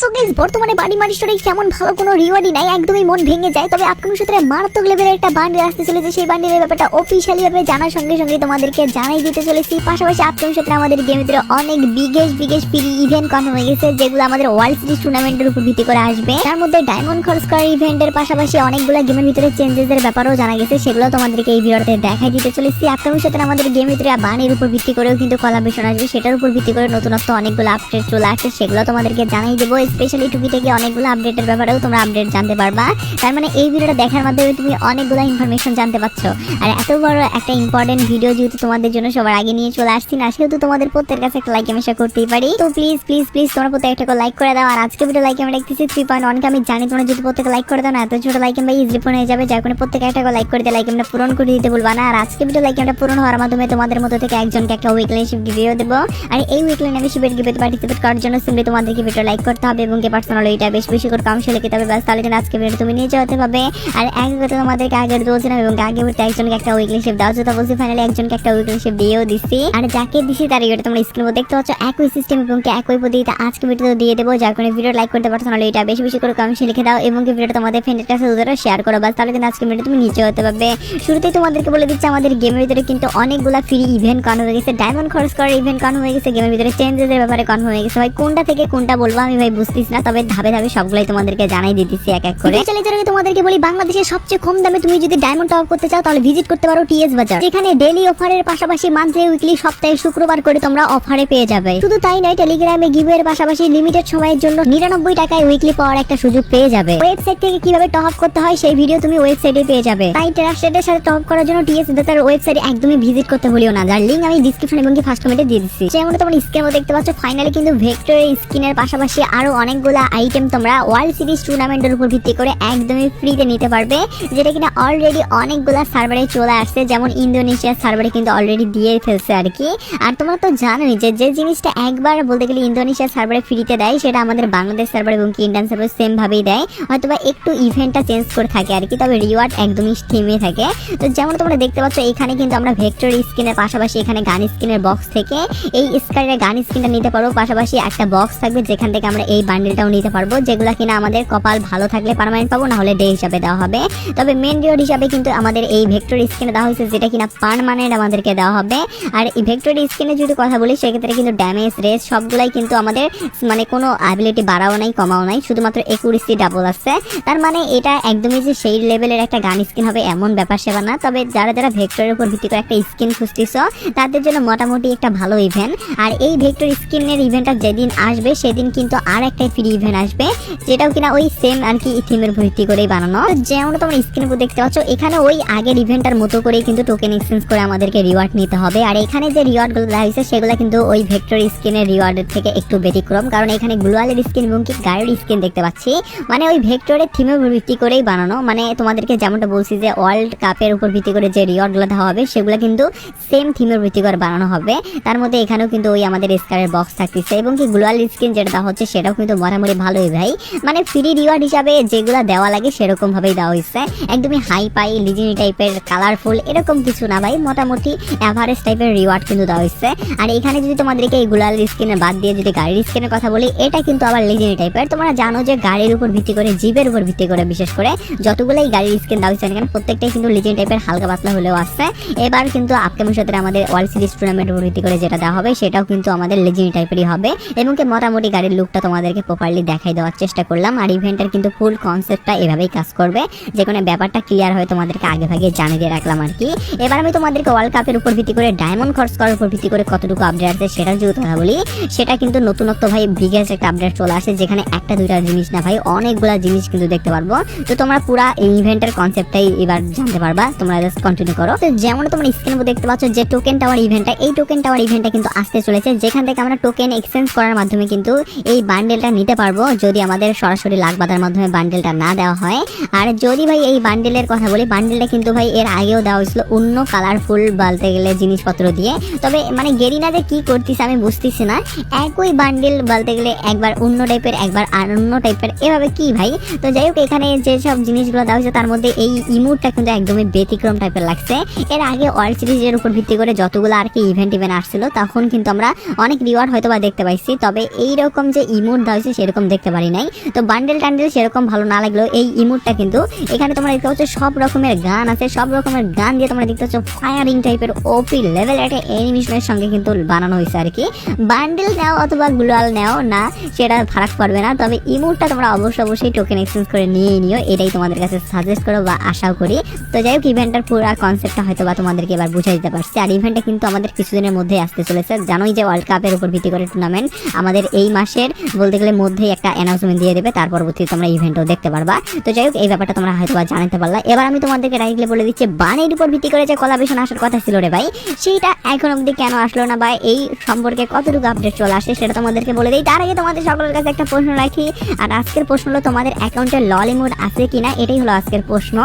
So guys বর্তমানে বাড়ি মারি স্টোরে কেমন ভালো কোনো রিওয়ার্ডই নাই, একদমই মন ভেঙে যায়। তবে আপকামিং সূত্রে মারাত্মক লেভেলের একটা বান্ডেল আসতে চলেছে, সেই বান্ডেলের ব্যাপারটা অফিশিয়ালি ভাবে জানার সঙ্গে সঙ্গে তোমাদেরকে জানাই দিতে চলেছি। পাশাপাশি আপকামিং সূত্রে আমাদের গেমের ভিতরে অনেক বিগেস্ট ফ্রি ইভেন্ট কনফার্ম হয়ে গেছে, যেগুলো আমাদের ওয়ার্ল্ড সিরিজ টুর্নামেন্টের উপর ভিত্তি করে আসবে। তার মধ্যে ডায়মন্ড খরচ করার ইভেন্টের পাশাপাশি অনেকগুলো গেমের ভিতরে চেঞ্জেস এর ব্যাপারও জানা গেছে, সেগুলো তোমাদেরকে এই ভিডিওতে দেখাই দিতে চলেছি। আপকামিং সূত্রে আমাদের গেমের ভিতরে বানের উপর ভিত্তি করেও কিন্তু কোলাবরেশন আসবে, সেটার উপর ভিত্তি করে নতুনত্ব অনেকগুলো আপডেট চলে আসছে, সেগুলো তোমাদেরকে জানাই দেবো। স্পেশালি টুকি থেকে অনেকগুলো আপডেটের ব্যাপারেও তোমরা আপডেট জানতে পারবা। তার মানে এই ভিডিওটা দেখার মাধ্যমে তুমি অনেকগুলো ইনফরমেশন জানতে পারছো। আর এত বড় একটা ইম্পর্টেন্ট ভিডিও যেহেতু তোমাদের জন্য সবার আগে নিয়ে চলে আসছি না, সেহেতু তোমাদের প্রত্যেকের কাছে একটা লাইক আমি করতেই পারি। তো প্লিজ তোমরা প্রত্যেক একটা লাইক করে দাও। আর আজকে ভিডিও লাইক আমি দেখতেছি 3.1 কে। আমি জানি তোমরা যদি প্রত্যেকে লাইক করে দাও না, এত ছোট লাইক আমি ইজিলি পূরণ হয়ে যাবে, যার কারণে প্রত্যেকে একটা লাইক করে দিয়ে লাইক আমরা পূরণ করে দিতে ভুলবা না। আর আজকে ভিডিও লাইক আমরা পূরণ হওয়ার মাধ্যমে তোমাদের মধ্যে থেকে একজনকে একটা উইকলি শিপ গিফট দেবো। আর এই উইকলি মেম্বারশিপের গিফটে পার্টিসিপেট করার জন্য সিম্পলি তোমাদেরকে ভিডিও লাইক করতে হবে এবং পার্সোনাল এটা বেশি করে কাম শেলে খেতে হবে, ব্যাস তাহলে কিন্তু আজকে ভিডিও তুমি নিয়ে যেতে পারবে। আর আগে কথা তোমাদেরকে আগের বলছিলাম এবং আগে একজনকে একটা উইকলি শিপ দাও, যেটা বলছি ফাইনালি একজনকে একটা উইকলি শিপ দিয়েও দিচ্ছি। আর যাকে দিছি তার এটা তোমরা স্ক্রিনে দেখতে পাচ্ছ, একই সিস্টেম এবং একই পদ্ধতিতে আজকে ভিডিও দিয়ে দেবো, যার কারণে ভিডিও লাইক করতে পার্সোনাল এটা বেশি করে কাম শেলে লিখে দাও এবং ভিডিওটা তোমাদের ফ্রেন্ডের কাছে শেয়ার করো, ব্যাস তাহলে কিন্তু আজকে ভিডিও তুমি নিচে হতে পারবে। শুরুতেই তোমাদেরকে বলে দিচ্ছি আমাদের গেমের ভিতরে কিন্তু অনেকগুলো ফ্রি ইভেন্ট কনফার্ম হয়ে গেছে, ডায়মন্ড খরচ করার ইভেন্ট কনফার্ম হয়ে গেছে, গেমের ভিতরে চেঞ্জেস এর ব্যাপারে কনফার্ম হয়ে গেছে। ভাই কোনটা থেকে কোনটা বলবো আমি ভাই বুঝতেছি না, তবে ধাপে সবগুলাই তোমাদেরকে জানাই দিতেছি এক এক করে। চলে যাওয়ার আগে তোমাদেরকে বলি, বাংলাদেশের সবচেয়ে কম দামে তুমি যদি ডায়মন্ড টপ করতে চাও তাহলে ভিজিট করতে পারো টিএস বাজার, যেখানে ডেইলি অফারের পাশাপাশি মান্থলি উইকলি সপ্তাহে শুক্রবার করে তোমরা অফারে পেয়ে যাবে। শুধু তাই নয়, টেলিগ্রামে গিভওয়ের পাশাপাশি লিমিটেড সময়ের জন্য 99 টাকায় উইকলি পাওয়ার একটা সুযোগ পেয়ে যাবে। ওয়েবসাইট থেকে কিভাবে টপ আপ করতে হয় সেই ভিডিও তুমি ওয়েবসাইটে পেয়ে যাবে। তাই ট্রাস্টেডের সাথে টপ করার জন্য টিএস বাজার ওয়েবসাইটে একদমই ভিজিট করতে ভুলিও না, যার লিংক আমি ডেসক্রিপশন এবং ফার্স্ট কমেন্টে দিয়ে দিচ্ছি। যেমন তোমরা স্ক্রিনে দেখতে পাচ্ছ, ফাইনালি কিন্তু ভেক্টরের স্কিনের পাশাপাশি আরো অনেকগুলো আইটেম তোমরা ওয়ার্ল্ড সিরিজ টুর্নামেন্টের উপর ভিত্তি করে একদমই ফ্রিতে নিতে পারবে, যেটা কিনা অলরেডি অনেকগুলো সার্ভারে চলে আসছে, যেমন ইন্দোনেশিয়ার সার্ভারে কিন্তু অলরেডি দিয়ে ফেলছে আর কি। আর তোমরা তো জানোই যে জিনিসটা একবার বলতে গেলে ইন্দোনেশিয়ার সার্ভারে ফ্রিতে দেয়, সেটা আমাদের বাংলাদেশ সার্ভার এবং ইন্ডিয়ান সার্ভার সেম ভাবেই দেয়, হয়তোবা একটু ইভেন্টটা চেঞ্জ করে থাকে আর কি, তবে রিওয়ার্ড একদমই থিমে থাকে। তো যেমন তোমরা দেখতে পাচ্ছ, এখানে কিন্তু আমরা ভেক্টর স্কিনের পাশাপাশি এখানে গান স্কিনের বক্স থেকে এই স্কারের গান স্কিনটা নিতে পারবো, পাশাপাশি একটা বক্স থাকবে যেখান থেকে আমরা এই বান্ডেলটাও নিতে পারবো, যেগুলো কিনা আমাদের কপাল ভালো থাকলে পার্মানেন্ট পাবো, না হলে ডে হিসাবে দেওয়া হবে। তবে মেন রিওয়ার্ড হিসাবে কিন্তু আমাদের এই ভেক্টর স্কিনে দেওয়া হয়েছে, যেটা কিনা পার্মানেন্ট আমাদেরকে দেওয়া হবে। আর এই ভেক্টর স্কিনে যদি কথা বলি, সেক্ষেত্রে কিন্তু ড্যামেজ রেস সবগুলাই কিন্তু আমাদের মানে কোনো অ্যাবিলিটি বাড়াও নাই কমাও নাই, শুধুমাত্র একুরেসি ডাবল আছে। তার মানে এটা একদমই যে সেই লেভেলের একটা গান স্কিন হবে এমন ব্যাপার সেবা না। তবে যারা ভেক্টরের উপর ভিত্তি করে একটা স্কিন খুঁজতেছ তাদের জন্য মোটামুটি একটা ভালো ইভেন্ট। আর এই ভেক্টর স্কিনের ইভেন্টটা যেদিন আসবে সেদিন কিন্তু আর একটা ফ্রি ইভেন্ট আসবে, যেটাও কিনা ওই সেম আর কি থিমের ভিত্তি করেই বানানো। যেমন তোমরা স্ক্রিনের উপর দেখতে পাচ্ছ, এখানে ওই আগের ইভেন্টটার মতো করেই কিন্তু টোকেন এক্সচেঞ্জ করে আমাদেরকে রিওয়ার্ড নিতে হবে। আর এখানে যে রিওয়ার্ডগুলো দেওয়া হয়েছে সেগুলো কিন্তু ওই ভেক্টর স্কিনের রিওয়ার্ডের থেকে একটু ব্যতিক্রম, কারণ এখানে গ্লোয়ালের স্কিন এবং কি গাড়ির স্কিন দেখতে পাচ্ছি, মানে ওই ভেক্টরের থিমের উপর ভিত্তি করেই বানানো। মানে তোমাদেরকে যেমনটা বলছি যে ওয়ার্ল্ড কাপের উপর ভিত্তি করে যে রিওয়ার্ডগুলো দেওয়া হবে সেগুলো কিন্তু সেম থিমের ভিত্তি করে বানানো হবে। তার মধ্যে এখানেও কিন্তু ওই আমাদের স্কারের বক্স থাকতেছে এবং কি গ্লোয়াল স্কিন যেটা দেওয়া হচ্ছে সেটাও কিন্তু মোটামুটি ভালোই ভাই, মানে ফ্রি রিওয়ার্ড হিসাবে যেগুলো দেওয়া লাগে সেরকম ভাবেই দেওয়া হয়েছে, একদমই হাই পাই লিজেন্ডারি টাইপের কালারফুল এরকম কিছু না ভাই, মোটামুটি এভারেজ টাইপের রিওয়ার্ড কিন্তু দেওয়া হয়েছে। আর এখানে যদি তোমাদেরকে এই গ্লোয়াল স্কিনের বাদ দিয়ে যদি গাড়ির স্কিনের কথা বলি, এটা কিন্তু আবার লিজেন্ডারি টাইপের। তোমরা জানো যে গাড়ির উপর ভিত্তি করে জিপের উপর ভিত্তি করে বিশেষ করে যতগুলোই গাড়ির স্কিন দেওয়া হয়েছে এখানে প্রত্যেকটাই কিন্তু লিজেন্ড টাইপের হালকা পাতলা হলেও আসছে। এবার কিন্তু আপকামিং সাথে আমাদের ওয়ার্ল্ড সিরিজ টুর্নামেন্টের উপর ভিত্তি করে যেটা দেওয়া হবে সেটাও কিন্তু আমাদের লিজেন্ড টাইপেরই হবে এবং কি মোটামুটি গাড়ির লুকটা তোমাদেরকে প্রপারলি দেখাই দেওয়ার চেষ্টা করলাম। আর ইভেন্টের কিন্তু ফুল কনসেপ্টটা এভাবেই কাজ করবে, যে কোনো ব্যাপারটা ক্লিয়ার হয়ে তোমাদেরকে আগে ভাগে জানিয়ে দিয়ে রাখলাম আর কি। এবার আমি তোমাদেরকে ওয়ার্ল্ড কাপের উপর ভিত্তি করে ডায়মন্ড খরচ করার উপর ভিত্তি করে কতটুকু আপডেট আছে সেটা যদি কথা বলি, সেটা কিন্তু নতুনত্ব ভাই বিগেস্ট একটা আপডেট চলে আসে, যেখানে একটা দুইটা জিনিস না ভাই অনেকগুলা জিনিস কিন্তু দেখতে পারবো। তো তোমরা পুরা এই ইভেন্টের কনসেপ্টটাই এবার জানতে পারবা, তোমরা জাস্ট কন্টিনিউ করো। তো যেমন তোমরা স্ক্রিনে উপর দেখতে পাচ্ছ যে টোকেন টাওয়ার ইভেন্টটা, এই টোকেন টাওয়ার ইভেন্টটা কিন্তু আসতে চলেছে, যেখান থেকে আমরা টোকেন এক্সচেঞ্জ করার মাধ্যমে কিন্তু এই বান্ডেলটা নিতে পারবো, যদি আমাদের সরাসরি লাখ বাঁধার মাধ্যমে বান্ডেলটা না দেওয়া হয়। আর যদি ভাই এই বান্ডেলের কথা বলি, বান্ডেলটা কিন্তু ভাই এর আগেও দেওয়া হয়েছিল অন্য কালারফুল বলতে গেলে জিনিসপত্র দিয়ে, তবে মানে গেরিনা যে কি করতেছে আমি বুঝতেছি না, একই বান্ডেল বলতে গেলে একবার অন্য টাইপের একবার আর অন্য টাইপের, এভাবে কি ভাই। তো যাই হোক, এখানে যেসব জিনিসগুলো দেওয়া হয়েছে তার মধ্যে এই ইমোটটা কিন্তু একদমই ব্যতিক্রম টাইপের লাগছে। এর আগে ওয়ার্ল্ড সিরিজের উপর ভিত্তি করে যতগুলো আর কি ইভেন্ট আসছিল তখন কিন্তু আমরা অনেক রিওয়ার্ড হয়তো বা দেখতে পাইছি, তবে এইরকম যে ইমোট দেওয়া হয়েছে সেরকম দেখতে পারি নাই। তো বান্ডেল টান্ডেল সেরকম ভালো না লাগলেও এই ইমোটটা কিন্তু এখানে তোমরা দেখতে পাচ্ছ সব রকমের গান আছে, সব রকমের গান দিয়ে তোমরা দেখতে পাচ্ছ ফায়ারিং টাইপের ওপি লেভেল একটা অ্যানিমেশনের সঙ্গে কিন্তু বানানো হয়েছে আর কি। বান্ডেল নাও অথবা গ্লোয়াল নাও না সেটা ফারাক পড়বে না, তবে ইমোটটা তোমরা অবশ্যই টোকেন এক্সচেঞ্জ করে নিয়ে নিও, এটাই তোমাদের কাছে সাজেস্ট করো বা আশাও করি। তো যাই হোক ইভেন্টের পুরো কনসেপ্টটা হয়তো বা তোমাদেরকে এবার বুঝাই দিতে পারছি। আর ইভেন্টটা কিন্তু আমাদের কিছুদিনের মধ্যে আসতে চলেছে, জানোই যে ওয়ার্ল্ড কাপের উপর ভিত্তি করে টুর্নামেন্ট আমাদের এই মাসের বলতে গেলে মধ্যেই একটা অ্যানাউন্সমেন্ট দিয়ে দেবে, তার পরবর্তীতে তোমরা ইভেন্টও দেখতে পারবা। তো যাই হোক এই ব্যাপারটা তোমরা হয়তো বা জানাতে পারলা। এবার আমি তোমাদেরকে ডাইরেক্টলি বলে দিচ্ছি বানের উপর ভিত্তি করে যে কোলাবরেশন আসার কথা ছিল রে ভাই, সেইটা এখন অবধি কেন আসলো না বা এই সম্পর্কে কতটুকু আপডেট চলে আসে সেটা তোমাদেরকে বলে দিই। তার আগে তোমাদের সকলের কাছে একটা প্রশ্ন রাখি, আর আজকের প্রশ্ন হলো তোমাদের অ্যাকাউন্টে লল ইমোট আছে কিনা, এটাই হলো আজকের প্রশ্ন।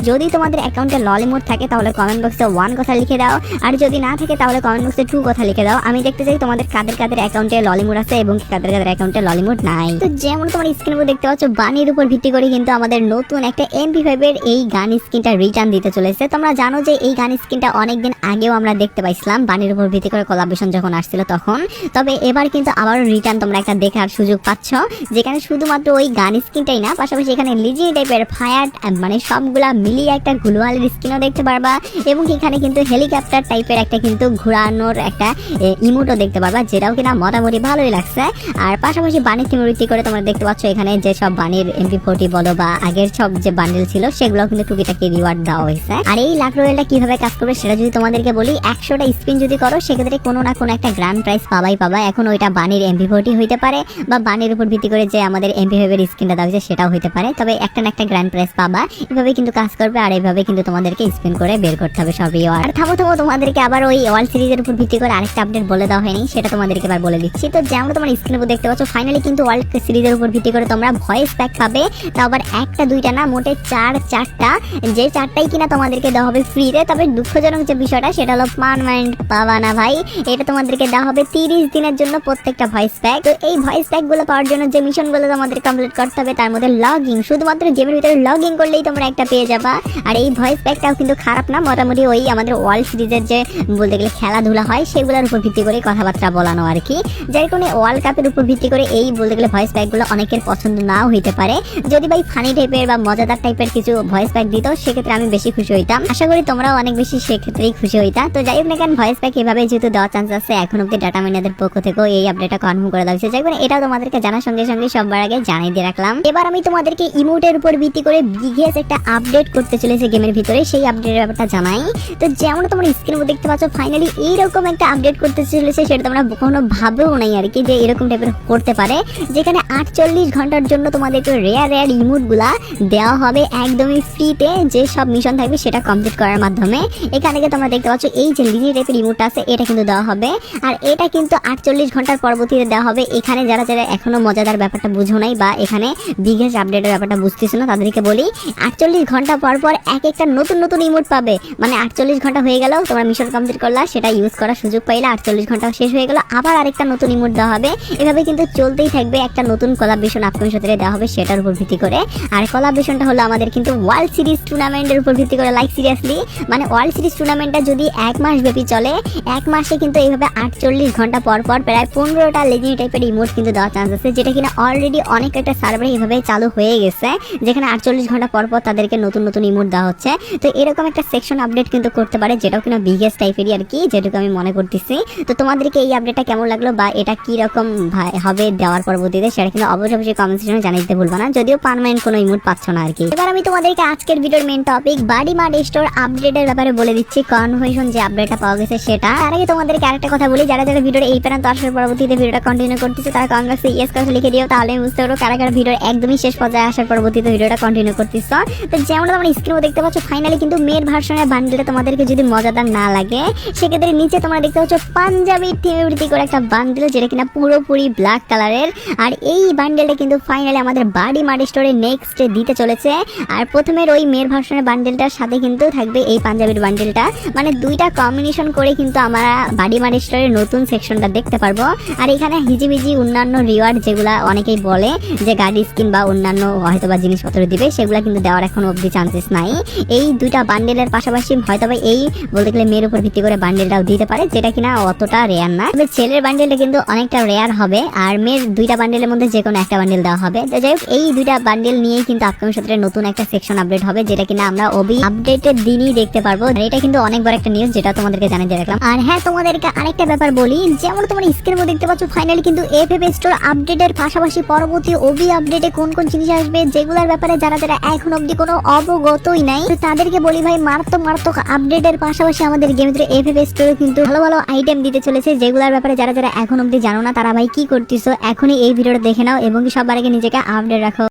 যদি তোমাদের অ্যাকাউন্টে লল ইমোট থাকে তাহলে কমেন্ট বক্সে 1 কথা লিখে দাও, আর যদি না থাকে তাহলে কমেন্ট বক্সে 2 কথা লিখে দাও। আমি দেখতে চাই তোমাদের কাদের কাদের অ্যাকাউন্টে লল ইমোট আছে এবং কাদের কাদের অ্যাকাউন্টে লল ইমোট নাই। তো যেমন তোমার স্ক্রিনে দেখতে পাচ্ছ বানির উপর ভিত্তি করে কিন্তু আমাদের নতুন একটা MP5 এর এই গান স্কিনটা রিটার্ন দিতে চলেছে। তোমরা জানো যে এই গান স্কিনটা অনেকদিন আগেও আমরা দেখতে পাইছিলাম বানির উপর ভিত্তি করে কোলাবরেশন যখন আসছিল তখন, তবে এবার কিন্তু আবারও রিটার্ন তোমরা একটা দেখার সুযোগ পাচ্ছ, যেখানে শুধুমাত্র ওই গান স্কিনটাই না, পাশাপাশি এখানে লিজেন্ড টাইপের ফায়ার মানে সবগুলা মিলিয়ে একটা গ্লোয়ালের স্কিনও দেখতে পারবা, এবং এখানে কিন্তু হেলিকপ্টার টাইপের একটা কিন্তু ঘোরানোর একটা ইমোটও দেখতে পারবা, যেটাও কিনা মোটামুটি ভালোই লাগছে। আর পাশাপাশি বানির থিম ভিত্তি করে তোমরা দেখতে পাচ্ছ এখানে যে সব বানির MP40 বলো বা আগের সব যে বান্ডেল ছিল সেগুলো কিন্তু টুকিটাকি রিওয়ার্ড দেওয়া হয়েছে। আর এই লাক রয়েলটা কিভাবে কাজ করবে সেটা যদি তোমাদেরকে বলি, 100টা স্পিন যদি করো সেক্ষেত্রে কোনো না কোনো একটা গ্র্যান্ড প্রাইজ পাবা। এখন ওইটা বানির MP40 হইতে পারে বা বানির উপর ভিত্তি করে যে আমাদের MP5 এর স্কিনটা দেওয়া হয়েছে সেটাও হইতে পারে, তবে একটা না একটা গ্র্যান্ড প্রাইজ পাবা। এভাবে কিন্তু কাজ করবে, আর এইভাবে কিন্তু তোমাদেরকে স্পিন করে বের করতে হবে সব রিওয়ার্ড। আর থামো তোমাদেরকে আবার ওই ওয়ার্ল্ড সিরিজের উপর ভিত্তি করে আরেকটা আপডেট বলে দেওয়া হয়নি, সেটা তোমাদেরকে এবার বলে দিচ্ছি। তো যেমন তোমার স্ক্রিনের উপর দেখতে পাচ্ছ ফাইনালি কিন্তু ওয়ার্ল্ড সিরিজের উপর ভিত্তি করে তোমরা ভয়েস প্যাক পাবে, তাও আবার একটা দুইটা না, মোটে চারটা, যে চারটাই কিনা তোমাদেরকে দেওয়া হবে ফ্রিতে। তবে দুঃখজনক যে বিষয়টা সেটা হলো পার্মানেন্ট পাবা না ভাই, এটা তোমাদেরকে দেওয়া হবে 30 দিনের জন্য প্রত্যেকটা ভয়েস প্যাক। তো এই ভয়েস প্যাক গুলো পাওয়ার জন্য যে মিশনগুলো তোমাদের কমপ্লিট করতে হবে তার মধ্যে লগইন, শুধুমাত্র গেমের ভিতরে লগইন করলেই তোমরা একটা পেয়ে যাবা। আর এই ভয়েস প্যাকটাও কিন্তু খারাপ না, মোটামুটি ওই আমাদের ওয়ার্ল্ড সিরিজের যে বলতে গেলে খেলাধুলা হয় সেগুলোর উপর ভিত্তি করে কথাবার্তা বলানো আর কি, যার কারণে ওয়ার্ল্ড কাপের উপর ভিত্তি করে এই বলতে গেলে ভয়েস প্যাকগুলো অনেকের পছন্দ নাও হইতে পারে। যদি ভাই ফানি টাইপের বা মজাদার টাইপের কিছু ভয়েস প্যাক দিত সেক্ষেত্রে আমি বেশি খুশি হইতাম, আশা করি তোমরাও অনেক বেশি সেক্ষেত্রেই খুশি হইতা। তো যাই হোক না কেন ভয়েস প্যাক এভাবে যেহেতু দেওয়ার চান্স আছে, এখন অব্দি ডাটা মাইনারদের পক্ষ থেকেও এই আপডেটটা কনফার্ম করে দেওয়া হয়েছে, যাই হোক এটাও তোমাদেরকে জানার সঙ্গে সঙ্গে সবার আগে জানিয়ে দিয়ে রাখলাম। এবার আমি তোমাদেরকে ইমোটের উপর ভিত্তি করে বিগেস একটা আপডেট করতে চলেছে গেমের ভিতরে, সেই আপডেটের ব্যাপারটা জানাই। তো যেমন তোমরা স্ক্রিনে উপর দেখতে পাচ্ছ ফাইনালি এইরকম একটা আপডেট করতে চলেছে, সেটা তোমরা কখনো ভাবেও নাই আর কি যে এরকম টাইপের করতে পারে, যেখানে 48 ঘন্টার জন্য তোমাদেরকে রেয়ার ইমোটগুলা দেওয়া হবে একদমই ফ্রিতে, যে সব মিশন থাকবে সেটা কমপ্লিট করার মাধ্যমে। এখানে তোমরা দেখতে পাচ্ছ এই যে লিজি টাইপের ইমোটটা আছে এটা কিন্তু দেওয়া হবে, আর এটা কিন্তু 48 ঘন্টার পরবর্তীতে দেওয়া হবে। এখানে যারা এখনো মজাদার ব্যাপারটা বুঝো নাই বা এখানে বিগেস আপডেটের ব্যাপারটা বুঝতেছো না তাদেরকে বলি, 48 ঘন্টা পর এক একটা নতুন ইমোট পাবে, মানে 48 ঘন্টা হয়ে গেল তোমরা মিশন কমপ্লিট করলা, সেটা ইউজ করার সুযোগ পাইলা, 48 ঘন্টা শেষ হয়ে গেল আবার আরেকটা নতুন ইমোট দেওয়া হবে। এভাবে কিন্তু চলতেই থাকবে, একটা নতুন কোলাবরেশন আপকামিং সাথে দেওয়া হবে সেটার উপর ভিত্তি করে। আর কোলাবরেশনটা হলো আমাদের কিন্তু ওয়ার্ল্ড সিরিজ টুর্নামেন্টের উপর ভিত্তি করে, লাইক সিরিয়াসলি মানে ওয়ার্ল্ড সিরিজ টুর্নামেন্টটা যদি 1 মাস ব্যাপী চলে, 1 মাসে কিন্তু এইভাবে 48 ঘন্টা পর প্রায় 15টা লেজেন্ডারি টাইপের ইমোট কিন্তু দেওয়ার চান্স আছে, যেটা কিনা অলরেডি অনেক একটা সার্ভারে এইভাবে চালু হয়ে গেছে, যেখানে 48 ঘন্টা পর তাদেরকে নতুন ইমোট দেওয়া হচ্ছে। তো এরকম একটা সেকশন আপডেট কিন্তু করতে পারে, যেটাও কিনা বিগেস্ট টাইপেরই আর কি, যেটুকু আমি মনে করতেছি। তো তোমাদেরকে এই আপডেটটা কেমন লাগলো বা এটা কি রকম হবে দেওয়ার পরবর্তীতে সেটা কিন্তু অবশ্যই কমেন্ট সেকশনে জানিয়ে দিতে ভুলবা না, যদিও পার্মানেন্ট কোনো ইমোট পাচ্ছ না আর কি। এবার আমি তোমাদেরকে আজকের ভিডিওর মেইন টপিক বাডি মার্ট স্টোর আপডেটের ব্যাপারে বলে দিচ্ছি, কনফার্মেশন যে আপডেটটা পাওয়া গেছে সেটা। তার আগে তোমাদেরকে আরেকটা কথা বলি, যারা ভিডিওর এই পর্যন্ত আসার পরবর্তীতে ভিডিওটা কন্টিনিউ করতেছে তারা কমেন্ট বক্সে ইয়েস করে লিখে দিও, তাহলে আমি বুঝতে পারবো কারা ভিডিওর একদমই শেষ পর্যায়ে আসার পরবর্তীতে ভিডিওটা কন্টিনিউ করতেছ। তো যেমন তোমরা স্ক্রিনে দেখতে পাচ্ছ ফাইনালি কিন্তু মেয়ের ভার্সনের বান্ডেলটা তোমাদেরকে যদি মজাদার না লাগে সেক্ষেত্রে নিচে তোমরা দেখতে পাচ্ছ পাঞ্জাবি থিমে ভিত্তি করে একটা বান্ডেল, যেটা কিনা পুরোপুরি ব্ল্যাক কালারের। আর এই বান্ডেলটা কিন্তু ফাইনালি আমাদের বাডি মার্ট স্টোরে নেক্সট দিতে চলেছে। আর প্রথমের ওই মেয়ের ভার্সনের বান্ডেলটার সাথে কিন্তু থাকবে এই পাঞ্জাবির বান্ডেলটা, মানে দুইটা কম্বিনেশন করে কিন্তু আমরা বাডি মার্ট স্টোরের নতুন সেকশনটা দেখতে পারবো। আর এখানে হিজিবিজি অন্যান্য রিওয়ার্ড যেগুলা অনেকেই বলে যে গাড়ি স্কিন বা অন্যান্য হয়তোবা জিনিসপত্র দিবে, সেগুলা কিন্তু দেওয়ার এখন অবধি চান্সেস নাই। এই দুইটা বান্ডেলের পাশাপাশি হয়তোবা এই বলতে গেলে মেয়ের উপর ভিত্তি করে বান্ডেলটাও দিতে পারে, যেটা কিনা অতটা রেয়ার না, তবে ছেলের বান্ডেলটা কিন্তু অনেকটা রেয়ার হবে। আর মেয়ের দুইটা বান্ডেলের মধ্যে যে কোনো একটা বান্ডেল দেওয়া হবে। তো যাই হোক, এই দুইটা বান্ডেল নিয়েই কিন্তু আপকামিং সপ্তাহে নতুন একটা সেকশন আপডেট হবে, যেটা কিনা আমরা ওবি আপডেটের দিনই দেখতে পারবো। আর এটা কিন্তু অনেক বড় একটা নিউজ, যেটা তোমাদেরকে জানিয়ে দিয়ে রাখলাম। আর হ্যাঁ, তোমাদেরকে আরেকটা ব্যাপার বলি, যেমন তোমরা স্ক্রিনের মধ্যে দেখতে পাচ্ছ, ফাইনালি কিন্তু এফএফএ স্টোর আপডেটের পাশাপাশি পরবর্তী ওবি আপডেটে কোন কোন জিনিস আসবে, যেগুলোর ব্যাপারে যারা যারা এখন অবধি কোনো অবগতই নাই, তো তাদেরকে বলি ভাই, মারাত্মক আপডেটের পাশাপাশি আমাদের গেমের ভিতরে এফএফএ স্টোরে কিন্তু ভালো ভালো আইটেম দিতে চলেছে, যেগুলোর ব্যাপারে যারা যারা এখন অবধি জানো না, তারা ভাই কি করতেছো, এখনই এই ভিডিওটা দেখে নাও এবং সবার আগে নিজেকে আপডেট রাখো।